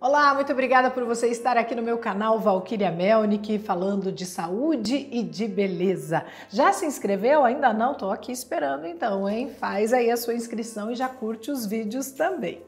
Olá, muito obrigada por você estar aqui no meu canal Valquíria Melnick, falando de saúde e de beleza. Já se inscreveu? Ainda não? Tô aqui esperando então, hein? Faz aí a sua inscrição e já curte os vídeos também.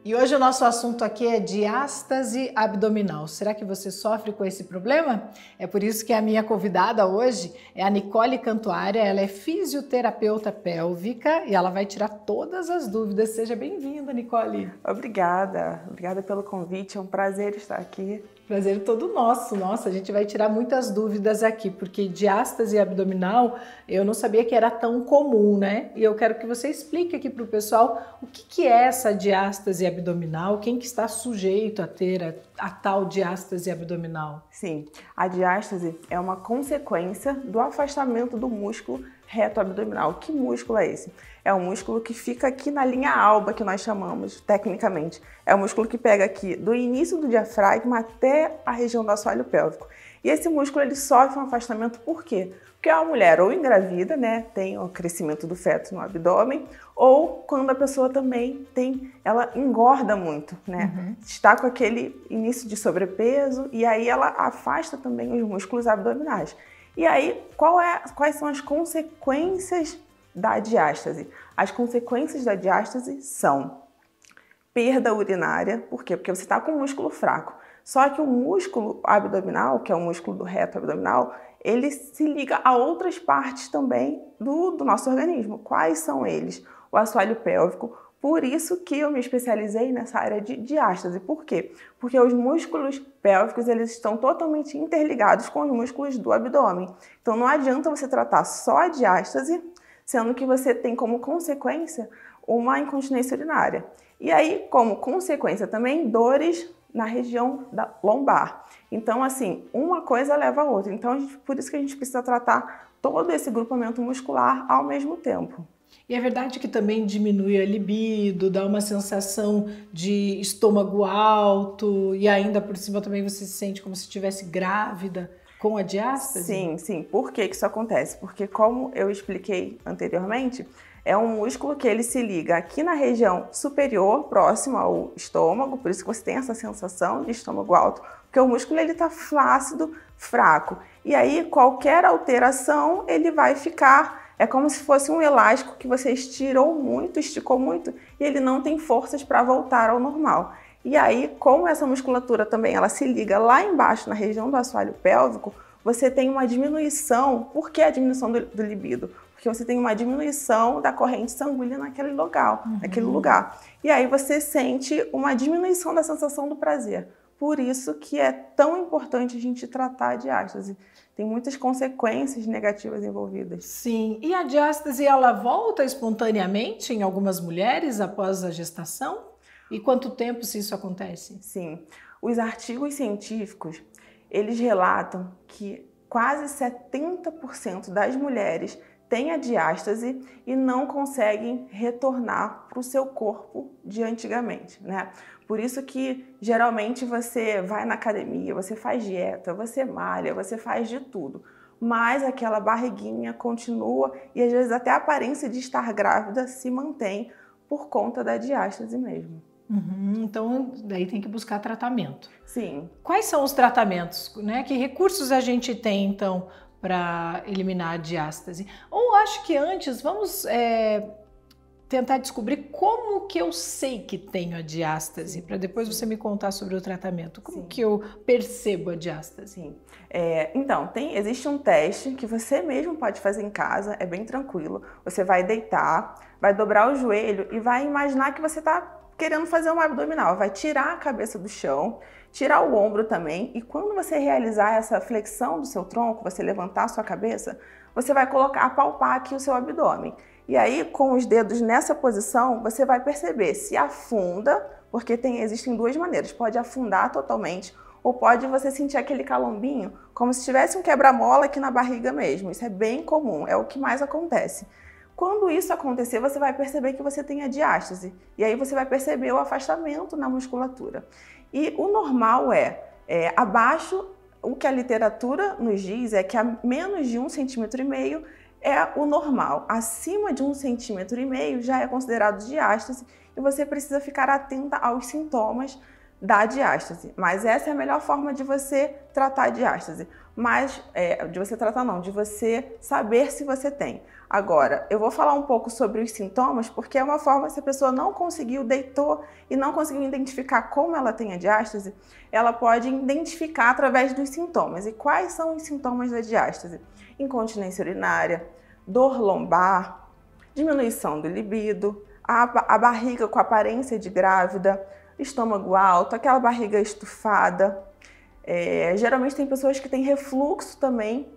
E hoje o nosso assunto aqui é diástase abdominal. Será que você sofre com esse problema? É por isso que a minha convidada hoje é a Nicole Cantuária. Ela é fisioterapeuta pélvica e ela vai tirar todas as dúvidas. Seja bem-vinda, Nicole. Obrigada pelo convite. É um prazer estar aqui. Prazer todo nosso. Nossa, a gente vai tirar muitas dúvidas aqui, porque diástase abdominal eu não sabia que era tão comum, né? E eu quero que você explique aqui para o pessoal o que é essa diástase abdominal, quem que está sujeito a ter a tal diástase abdominal. Sim, a diástase é uma consequência do afastamento do músculo reto abdominal. Que músculo é esse? É um músculo que fica aqui na linha alba, que nós chamamos tecnicamente. É um músculo que pega aqui do início do diafragma até a região do assoalho pélvico. E esse músculo ele sofre um afastamento por quê? Porque a mulher ou engravida, né, tem o crescimento do feto no abdômen, ou quando a pessoa também ela engorda muito, né? Está com aquele início de sobrepeso e aí ela afasta também os músculos abdominais. E aí, quais são as consequências da diástase? As consequências da diástase são perda urinária. Por quê? Porque você está com um músculo fraco. Só que o músculo abdominal, que é o músculo do reto abdominal, ele se liga a outras partes também do nosso organismo. Quais são eles? O assoalho pélvico. Por isso que eu me especializei nessa área de diástase. Por quê? Porque os músculos pélvicos eles estão totalmente interligados com os músculos do abdômen. Então não adianta você tratar só a diástase, sendo que você tem como consequência uma incontinência urinária. E aí, como consequência também, dores na região da lombar. Então, assim, uma coisa leva a outra. Então, por isso que a gente precisa tratar todo esse grupamento muscular ao mesmo tempo. E é verdade que também diminui a libido, dá uma sensação de estômago alto e ainda por cima também você se sente como se estivesse grávida com a diástase? Sim, sim. Por que isso acontece? Porque como eu expliquei anteriormente, é um músculo que ele se liga aqui na região superior, próximo ao estômago, por isso que você tem essa sensação de estômago alto, porque o músculo ele está flácido, fraco. E aí qualquer alteração ele vai ficar. É como se fosse um elástico que você esticou muito e ele não tem forças para voltar ao normal. E aí, como essa musculatura também ela se liga lá embaixo na região do assoalho pélvico, você tem uma diminuição. Por que a diminuição do libido? Porque você tem uma diminuição da corrente sanguínea naquele lugar. E aí você sente uma diminuição da sensação do prazer. Por isso que é tão importante a gente tratar a diástase. Tem muitas consequências negativas envolvidas. Sim, e a diástase ela volta espontaneamente em algumas mulheres após a gestação? E quanto tempo se isso acontece? Sim, os artigos científicos, eles relatam que quase 70% das mulheres têm a diástase e não conseguem retornar para o seu corpo de antigamente, né? Por isso que geralmente você vai na academia, você faz dieta, você malha, você faz de tudo, mas aquela barriguinha continua e às vezes até a aparência de estar grávida se mantém por conta da diástase mesmo. Então, daí tem que buscar tratamento. Sim. Quais são os tratamentos, né? Que recursos a gente tem, então, para eliminar a diástase? Ou acho que antes, vamos tentar descobrir como que eu sei que tenho a diástase, para depois você me contar sobre o tratamento. Como que eu percebo a diástase? Sim. Então, existe um teste que você mesmo pode fazer em casa, é bem tranquilo. Você vai deitar, vai dobrar o joelho e vai imaginar que você está querendo fazer uma abdominal. Vai tirar a cabeça do chão, tirar o ombro também, e quando você realizar essa flexão do seu tronco, você levantar a sua cabeça, você vai apalpar aqui o seu abdômen. E aí, com os dedos nessa posição, você vai perceber se afunda, porque existem duas maneiras, pode afundar totalmente, ou pode você sentir aquele calombinho, como se tivesse um quebra-mola aqui na barriga mesmo. Isso é bem comum, é o que mais acontece. Quando isso acontecer, você vai perceber que você tem a diástase. E aí você vai perceber o afastamento na musculatura. E o normal abaixo o que a literatura nos diz é que a menos de 1,5 cm é o normal. Acima de 1,5 cm já é considerado diástase e você precisa ficar atenta aos sintomas da diástase. Mas essa é a melhor forma de você tratar a diástase. De você saber se você tem. Agora, eu vou falar um pouco sobre os sintomas, porque é uma forma, se a pessoa não conseguiu, deitou e não conseguiu identificar como ela tem a diástase, ela pode identificar através dos sintomas. E quais são os sintomas da diástase? Incontinência urinária, dor lombar, diminuição do libido, a barriga com aparência de grávida, estômago alto, aquela barriga estufada. Geralmente tem pessoas que têm refluxo também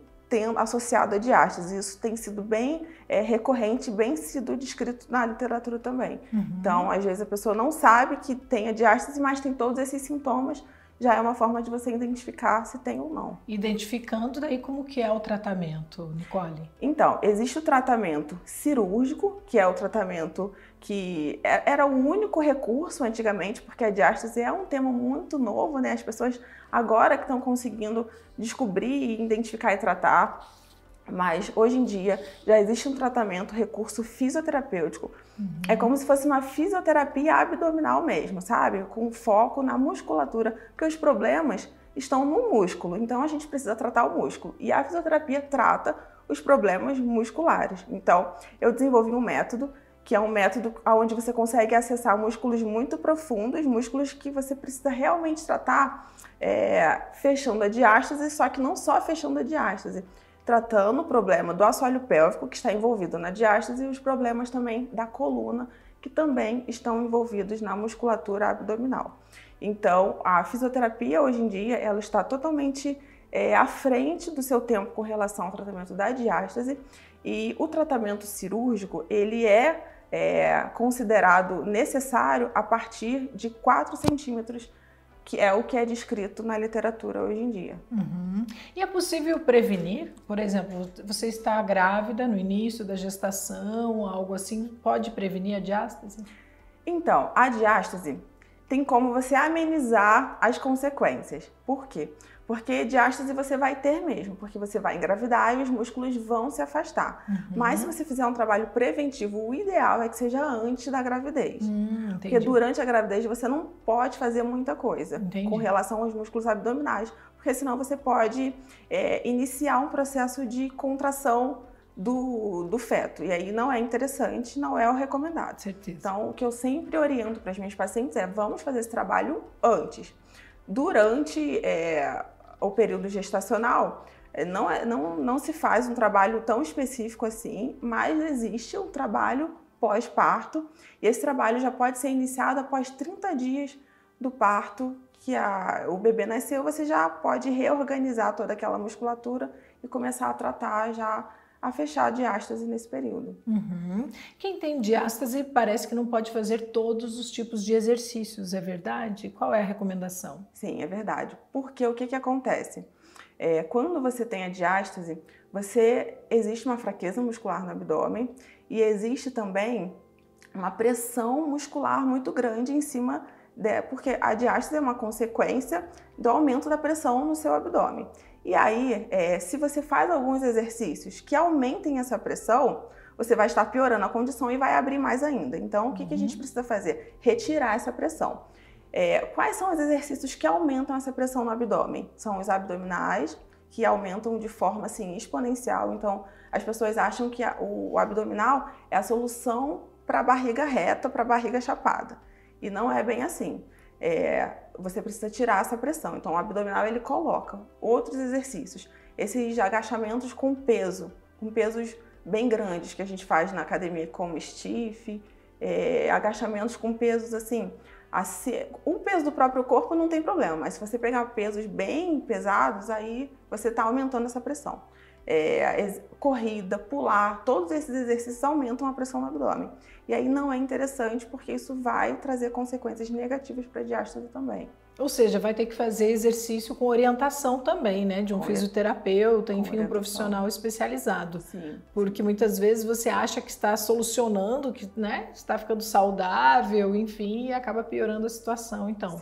associado à diástase. Isso tem sido bem recorrente, bem sido descrito na literatura também. Então, às vezes a pessoa não sabe que tem a diástase, mas tem todos esses sintomas. Já é uma forma de você identificar se tem ou não. Identificando, daí como que é o tratamento, Nicole? Então, existe o tratamento cirúrgico, que é o tratamento que era o único recurso antigamente, porque a diástase é um tema muito novo, né? As pessoas agora que estão conseguindo descobrir, identificar e tratar. Mas hoje em dia já existe um tratamento, recurso fisioterapêutico. É como se fosse uma fisioterapia abdominal mesmo, sabe? Com foco na musculatura, porque os problemas estão no músculo, então a gente precisa tratar o músculo. E a fisioterapia trata os problemas musculares. Então, eu desenvolvi um método, que é um método onde você consegue acessar músculos muito profundos, músculos que você precisa realmente tratar fechando a diástase, só que não só fechando a diástase, tratando o problema do assoalho pélvico, que está envolvido na diástase, e os problemas também da coluna, que também estão envolvidos na musculatura abdominal. Então, a fisioterapia, hoje em dia, ela está totalmente à frente do seu tempo com relação ao tratamento da diástase, e o tratamento cirúrgico, ele é considerado necessário a partir de 4 centímetros, que é o que é descrito na literatura hoje em dia. E é possível prevenir? Por exemplo, você está grávida no início da gestação, algo assim, pode prevenir a diástase? Então, a diástase tem como você amenizar as consequências. Por quê? Porque diástase você vai ter mesmo, porque você vai engravidar e os músculos vão se afastar. Mas se você fizer um trabalho preventivo, o ideal é que seja antes da gravidez. Porque durante a gravidez você não pode fazer muita coisa com relação aos músculos abdominais, porque senão você pode iniciar um processo de contração do feto. E aí não é interessante, não é o recomendado. Certeza. Então, o que eu sempre oriento para as minhas pacientes é: vamos fazer esse trabalho antes. Durante o período gestacional, não se faz um trabalho tão específico assim, mas existe um trabalho pós-parto, e esse trabalho já pode ser iniciado após 30 dias do parto, que o bebê nasceu. Você já pode reorganizar toda aquela musculatura e começar a tratar já a fechar a diástase nesse período. Quem tem diástase parece que não pode fazer todos os tipos de exercícios, é verdade? Qual é a recomendação? Sim, é verdade. Porque o que acontece? Quando você tem a diástase, existe uma fraqueza muscular no abdômen e existe também uma pressão muscular muito grande em cima, porque a diástase é uma consequência do aumento da pressão no seu abdômen. E aí, se você faz alguns exercícios que aumentem essa pressão, você vai estar piorando a condição e vai abrir mais ainda. Então, o que a gente precisa fazer? Retirar essa pressão. Quais são os exercícios que aumentam essa pressão no abdômen? São os abdominais, que aumentam de forma assim, exponencial. Então, as pessoas acham que o abdominal é a solução para a barriga reta, para a barriga chapada. E não é bem assim. Você precisa tirar essa pressão. Então, o abdominal, ele coloca outros exercícios. Esses agachamentos com pesos bem grandes que a gente faz na academia, como stiff, agachamentos com pesos assim. O peso do próprio corpo não tem problema, mas se você pegar pesos bem pesados, aí você está aumentando essa pressão. Corrida, pular, todos esses exercícios aumentam a pressão no abdômen. E aí não é interessante, porque isso vai trazer consequências negativas para a diástase também. Ou seja, vai ter que fazer exercício com orientação também, né? De um fisioterapeuta, enfim, um profissional especializado. Sim. Porque muitas vezes você acha que está solucionando, que, né, está ficando saudável, enfim, e acaba piorando a situação. Então,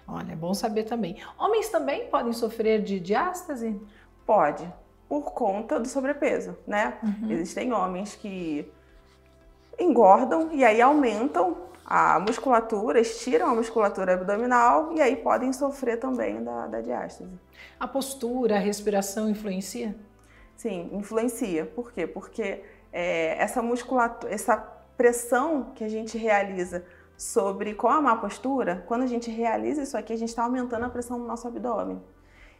Olha, é bom saber também. Homens também podem sofrer de diástase? Pode, por conta do sobrepeso, né? Existem homens que engordam e aí aumentam a musculatura, estiram a musculatura abdominal e aí podem sofrer também da diástase. A postura, a respiração influencia? Sim, influencia. Por quê? Porque essa musculatura, essa pressão que a gente realiza com a má postura, quando a gente realiza isso aqui, a gente está aumentando a pressão no nosso abdômen.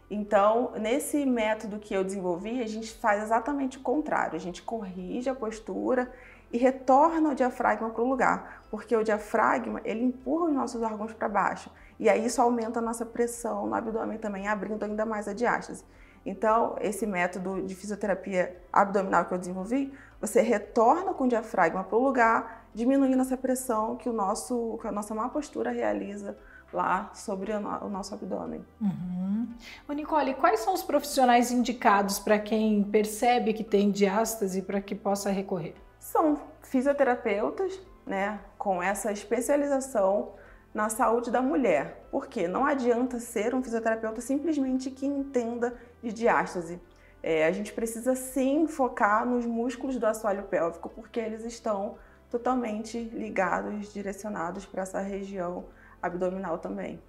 Então, nesse método que eu desenvolvi, a gente faz exatamente o contrário. A gente corrige a postura e retorna o diafragma para o lugar, porque o diafragma, ele empurra os nossos órgãos para baixo, e aí isso aumenta a nossa pressão no abdômen também, abrindo ainda mais a diástase. Então, esse método de fisioterapia abdominal que eu desenvolvi, você retorna com o diafragma para o lugar, diminuindo essa pressão que a nossa má postura realiza lá sobre o nosso abdômen. Ô Nicole, quais são os profissionais indicados para quem percebe que tem diástase para que possa recorrer? São fisioterapeutas, né, com essa especialização na saúde da mulher. Porque não adianta ser um fisioterapeuta simplesmente que entenda de diástase. A gente precisa sim focar nos músculos do assoalho pélvico, porque eles estão totalmente ligados, direcionados para essa região abdominal também.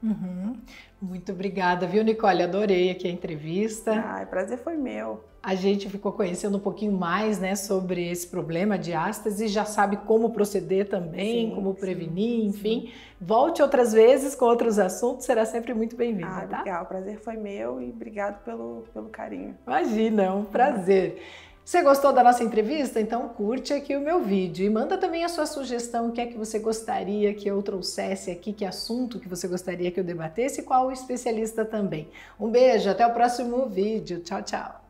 Muito obrigada, viu, Nicole? Adorei aqui a entrevista. O prazer foi meu. A gente ficou conhecendo um pouquinho mais, né, sobre esse problema de diástase e já sabe como proceder também, como prevenir, enfim. Volte outras vezes com outros assuntos, será sempre muito bem-vinda, tá? Legal, o prazer foi meu e obrigado pelo carinho. Imagina, é um prazer. Você gostou da nossa entrevista? Então curte aqui o meu vídeo e manda também a sua sugestão, o que é que você gostaria que eu trouxesse aqui, que assunto que você gostaria que eu debatesse e qual o especialista também. Um beijo, até o próximo vídeo. Tchau, tchau.